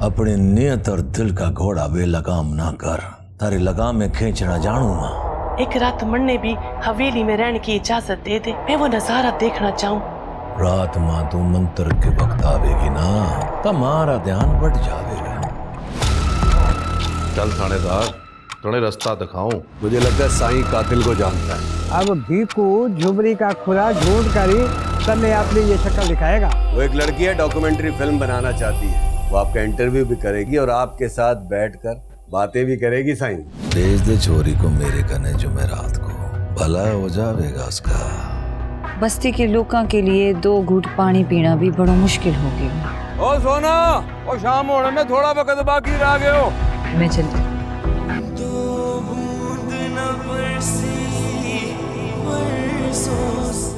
अपनी नियत और दिल का घोड़ा बेलगाम ना कर, तारी लगाम में खींचना जानू ना। एक रात मन्ने भी हवेली में रहने की इजाजत दे दे, मैं वो नजारा देखना चाहूँ। रात माँ तू मंत्र के वक्त आवेगी ना, तुम्हारा ध्यान बढ़ जाएगा। चल थानेदार, थोड़े रास्ता दिखाऊं। मुझे लगता है साईं कातिल को जानता है। अब भीकू झुमरी का खुरा ढूंढ कर ही तन्ने अपनी ये शक्ल दिखाएगा। वो एक लड़की है, डॉक्यूमेंट्री फिल्म बनाना चाहती है। वो आपका इंटरव्यू भी करेगी और आपके साथ बैठकर बातें भी करेगी। साईं भेज दे छोरी को मेरे कने जुमेरात को, भला हो जाएगा उसका। बस्ती के लोगों के लिए 2 घूंट पानी पीना भी बड़ा मुश्किल हो गया। ओ सोना, ओ शाम होने में थोड़ा वक्त बाकी रह गए हो। मैं चलती। दो बूंद न बरसी बरसों से।